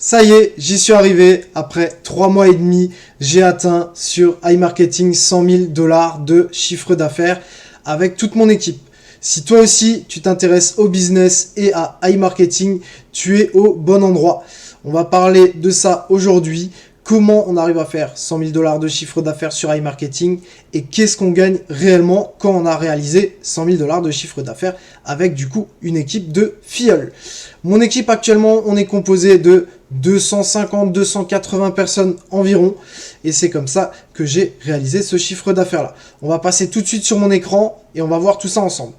Ça y est, j'y suis arrivé. Après 3 mois et demi, j'ai atteint sur iMarketing 100 000 $ de chiffre d'affaires avec toute mon équipe. Si toi aussi, tu t'intéresses au business et à iMarketing, tu es au bon endroit. On va parler de ça aujourd'hui. Comment on arrive à faire 100 000 $ de chiffre d'affaires sur iMarketing et qu'est-ce qu'on gagne réellement quand on a réalisé 100 000 $ de chiffre d'affaires avec du coup une équipe de filleuls. Mon équipe actuellement, on est composé de 250-280 personnes environ et c'est comme ça que j'ai réalisé ce chiffre d'affaires là. On va passer tout de suite sur mon écran et on va voir tout ça ensemble.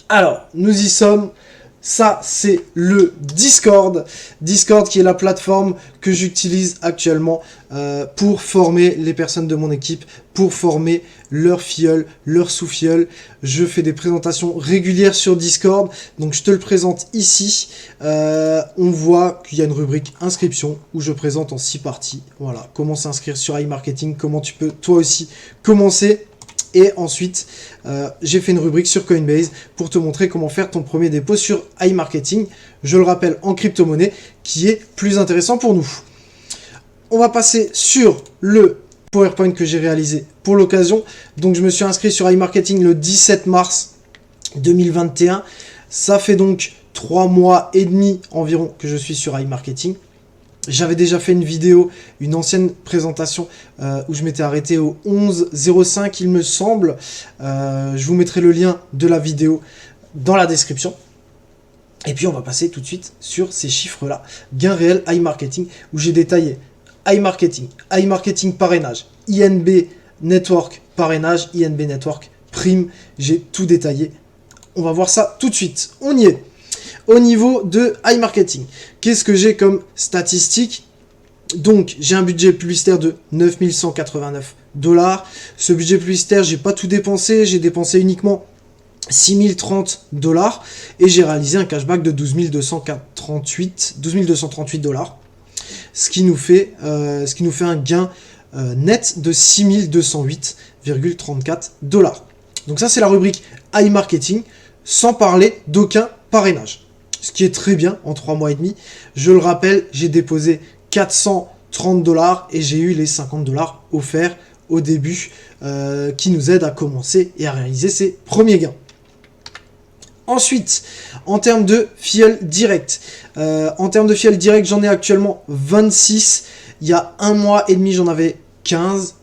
Alors, nous y sommes. Ça, c'est le Discord. Discord qui est la plateforme que j'utilise actuellement pour former les personnes de mon équipe, pour former leurs filleuls, leurs sous-filleuls. Je fais des présentations régulières sur Discord, donc je te le présente ici. On voit qu'il y a une rubrique inscription où je présente en 6 parties. Voilà, comment s'inscrire sur iMarketing, comment tu peux toi aussi commencer. Et ensuite, j'ai fait une rubrique sur Coinbase pour te montrer comment faire ton premier dépôt sur iMarketing. Je le rappelle, en crypto-monnaie, qui est plus intéressant pour nous. On va passer sur le PowerPoint que j'ai réalisé pour l'occasion. Donc, je me suis inscrit sur iMarketing le 17 mars 2021. Ça fait donc 3 mois et demi environ que je suis sur iMarketing. J'avais déjà fait une vidéo, une ancienne présentation où je m'étais arrêté au 11,05 il me semble. Je vous mettrai le lien de la vidéo dans la description. Et puis on va passer tout de suite sur ces chiffres-là. Gain réel iMarketing où j'ai détaillé iMarketing parrainage, INB Network parrainage, INB Network prime. J'ai tout détaillé. On va voir ça tout de suite. On y est. Au niveau de iMarketing, qu'est-ce que j'ai comme statistique? Donc, j'ai un budget publicitaire de 9 189 $. Ce budget publicitaire, j'ai pas tout dépensé. J'ai dépensé uniquement 6 030 $. Et j'ai réalisé un cashback de 12 238 $. Ce qui nous fait un gain net de 6 208,34 $. Donc ça, c'est la rubrique iMarketing, sans parler d'aucun parrainage. Ce qui est très bien en 3 mois et demi. Je le rappelle, j'ai déposé 430 $ et j'ai eu les 50 $ offerts au début qui nous aident à commencer et à réaliser ces premiers gains. Ensuite, en termes de filleul direct, j'en ai actuellement 26. Il y a 1 mois et demi, j'en avais 15.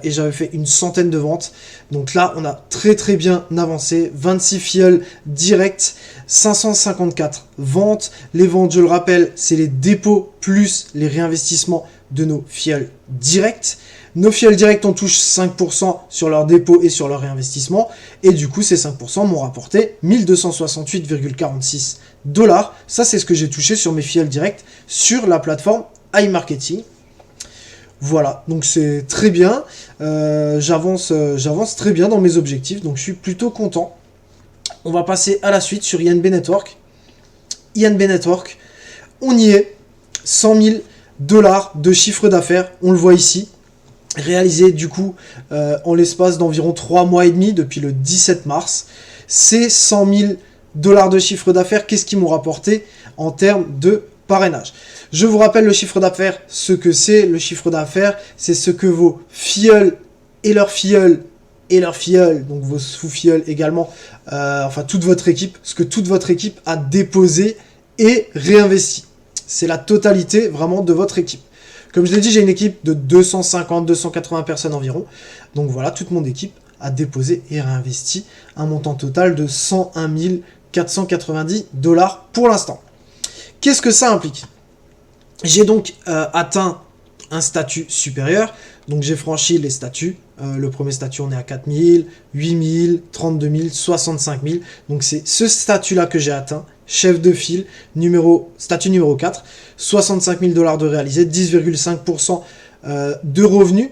Et j'avais fait une centaine de ventes. Donc là, on a très bien avancé. 26 filleuls directs, 554 ventes. Les ventes, je le rappelle, c'est les dépôts plus les réinvestissements de nos filleuls directs. Nos filleuls directs, on touche 5% sur leurs dépôts et sur leurs réinvestissements. Et du coup, ces 5% m'ont rapporté 1268,46 $. Ça, c'est ce que j'ai touché sur mes filleuls directs sur la plateforme iMarketing. Voilà, donc c'est très bien, j'avance très bien dans mes objectifs, donc je suis plutôt content. On va passer à la suite sur INB Network. INB Network, on y est, 100 000 $ de chiffre d'affaires, on le voit ici, réalisé du coup en l'espace d'environ 3 mois et demi depuis le 17 mars. Ces 100 000 $ de chiffre d'affaires, qu'est-ce qu'ils m'ont rapporté en termes de parrainage? Je vous rappelle le chiffre d'affaires, ce que c'est. Le chiffre d'affaires, c'est ce que vos filleuls et leurs filleuls donc vos sous-filleuls également, enfin toute votre équipe, ce que toute votre équipe a déposé et réinvesti. C'est la totalité vraiment de votre équipe. Comme je l'ai dit, j'ai une équipe de 250-280 personnes environ. Donc voilà, toute mon équipe a déposé et réinvesti un montant total de 101 490 $ pour l'instant. Qu'est-ce que ça implique? J'ai donc atteint un statut supérieur, donc j'ai franchi les statuts. Le premier statut, on est à 4 000, 8 000, 32 000, 65 000. Donc c'est ce statut-là que j'ai atteint, chef de file, statut numéro 4, 65 000 $ de réalisé, 10,5% de revenus.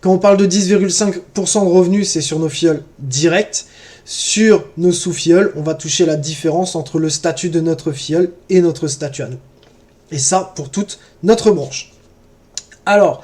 Quand on parle de 10,5% de revenus, c'est sur nos filleuls directs. Sur nos sous-filleuls, on va toucher la différence entre le statut de notre filleul et notre statut à nous. Et ça, pour toute notre branche. Alors,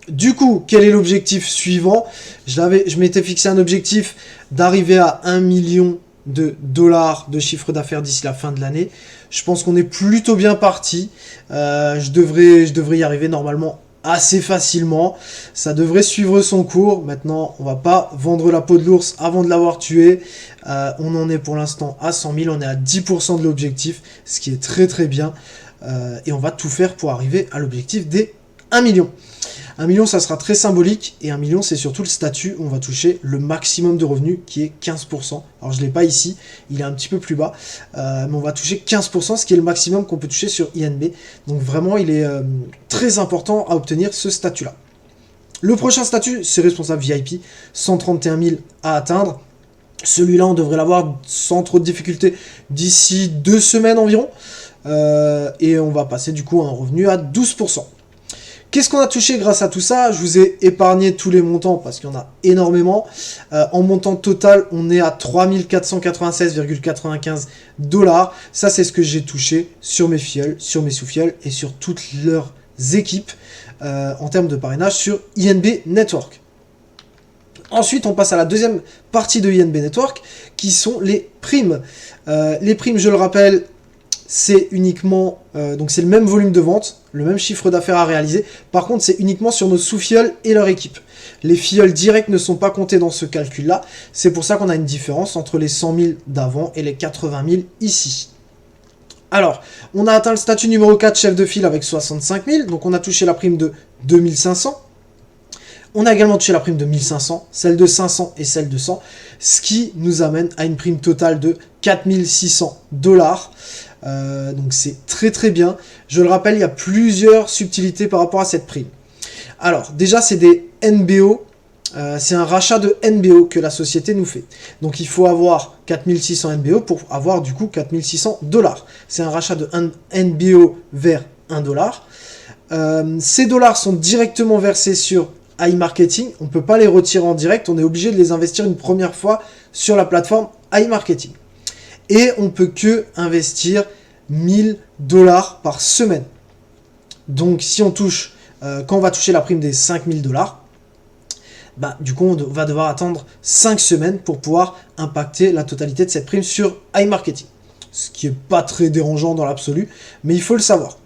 du coup, quel est l'objectif suivant? Je m'étais fixé un objectif d'arriver à 1 million de dollars de chiffre d'affaires d'ici la fin de l'année. Je pense qu'on est plutôt bien parti. Je devrais y arriver normalement assez facilement. Ça devrait suivre son cours. Maintenant, on va pas vendre la peau de l'ours avant de l'avoir tué. On en est pour l'instant à 100 000. On est à 10% de l'objectif, ce qui est très très bien. Et on va tout faire pour arriver à l'objectif des 1 million. 1 million, ça sera très symbolique, et 1 million, c'est surtout le statut où on va toucher le maximum de revenus, qui est 15%. Alors, je ne l'ai pas ici, il est un petit peu plus bas, mais on va toucher 15%, ce qui est le maximum qu'on peut toucher sur INB. Donc, vraiment, il est très important à obtenir ce statut-là. Le prochain statut, c'est responsable VIP, 131 000 à atteindre. Celui-là, on devrait l'avoir sans trop de difficultés d'ici 2 semaines environ. Et on va passer du coup à un revenu à 12%. Qu'est-ce qu'on a touché grâce à tout ça? Je vous ai épargné tous les montants parce qu'il y en a énormément. En montant total, on est à 3 496,95 $. Ça, c'est ce que j'ai touché sur mes filleuls, sur mes sous-filleuls et sur toutes leurs équipes en termes de parrainage sur INB Network. Ensuite, on passe à la deuxième partie de INB Network qui sont les primes. Les primes, je le rappelle, c'est uniquement, donc c'est le même volume de vente, le même chiffre d'affaires à réaliser. Par contre, c'est uniquement sur nos sous-filleuls et leur équipe. Les filleuls directs ne sont pas comptés dans ce calcul-là. C'est pour ça qu'on a une différence entre les 100 000 d'avant et les 80 000 ici. Alors, on a atteint le statut numéro 4, chef de file, avec 65 000. Donc, on a touché la prime de 2500. On a également touché la prime de 1500, celle de 500 et celle de 100, ce qui nous amène à une prime totale de 4600 $. Donc c'est très très bien. Je le rappelle, il y a plusieurs subtilités par rapport à cette prime. Alors déjà, c'est des NBO. C'est un rachat de NBO que la société nous fait. Donc il faut avoir 4600 NBO pour avoir du coup 4600 $. C'est un rachat de NBO vers 1 $. Ces dollars sont directement versés sur iMarketing. On ne peut pas les retirer en direct. On est obligé de les investir une première fois sur la plateforme iMarketing. Et on peut que investir 1000 $ par semaine. Donc si on touche, quand on va toucher la prime des 5000 $, bah, du coup on va devoir attendre 5 semaines pour pouvoir impacter la totalité de cette prime sur iMarketing. Ce qui n'est pas très dérangeant dans l'absolu, mais il faut le savoir.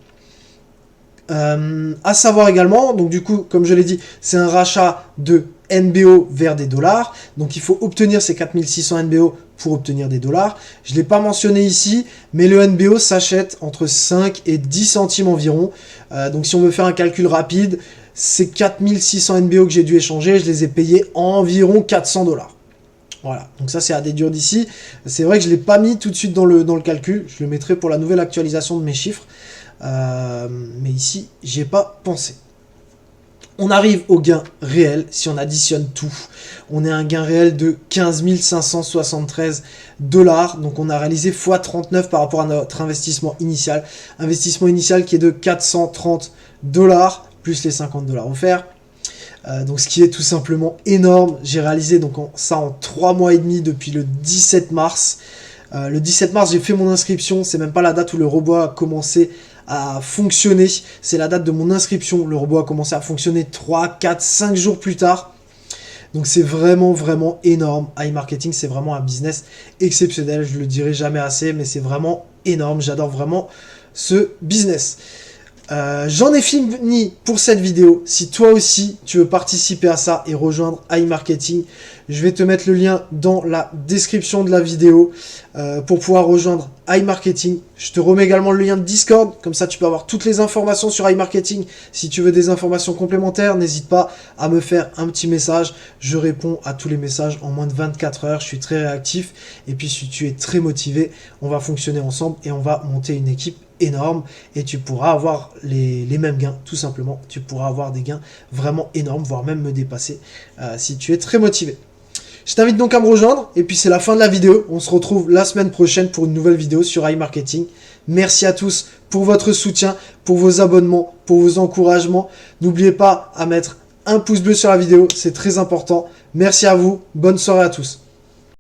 À savoir également, donc du coup, comme je l'ai dit, c'est un rachat de NBO vers des dollars. Donc il faut obtenir ces 4600 NBO pour obtenir des dollars. Je ne l'ai pas mentionné ici, mais le NBO s'achète entre 5 et 10 centimes environ. Donc si on veut faire un calcul rapide, ces 4600 NBO que j'ai dû échanger, je les ai payés environ 400 $. Voilà, donc ça c'est à déduire d'ici. C'est vrai que je ne l'ai pas mis tout de suite dans le calcul. Je le mettrai pour la nouvelle actualisation de mes chiffres. Mais ici, j'y ai pas pensé. On arrive au gain réel si on additionne tout. On est à un gain réel de 15 573 $. Donc on a réalisé x39 par rapport à notre investissement initial. Investissement initial qui est de 430 $, plus les 50 $ offerts. Donc ce qui est tout simplement énorme. J'ai réalisé donc ça en 3 mois et demi depuis le 17 mars. Le 17 mars, j'ai fait mon inscription. C'est même pas la date où le robot a commencé à fonctionner. C'est la date de mon inscription. Le robot a commencé à fonctionner 3, 4, 5 jours plus tard. Donc c'est vraiment, vraiment énorme. iMarketing, c'est vraiment un business exceptionnel. Je le dirai jamais assez, mais c'est vraiment énorme. J'adore vraiment ce business. J'en ai fini pour cette vidéo. Si toi aussi tu veux participer à ça et rejoindre iMarketing, je vais te mettre le lien dans la description de la vidéo pour pouvoir rejoindre iMarketing. Je te remets également le lien de Discord, comme ça tu peux avoir toutes les informations sur iMarketing. Si tu veux des informations complémentaires, n'hésite pas à me faire un petit message. Je réponds à tous les messages en moins de 24 heures. Je suis très réactif. Et puis si tu es très motivé, on va fonctionner ensemble et on va monter une équipe énorme et tu pourras avoir les mêmes gains, tout simplement. Tu pourras avoir des gains vraiment énormes, voire même me dépasser si tu es très motivé. Je t'invite donc à me rejoindre et puis c'est la fin de la vidéo. On se retrouve la semaine prochaine pour une nouvelle vidéo sur iMarketing. Merci à tous pour votre soutien, pour vos abonnements, pour vos encouragements. N'oubliez pas à mettre un pouce bleu sur la vidéo, c'est très important. Merci à vous, bonne soirée à tous.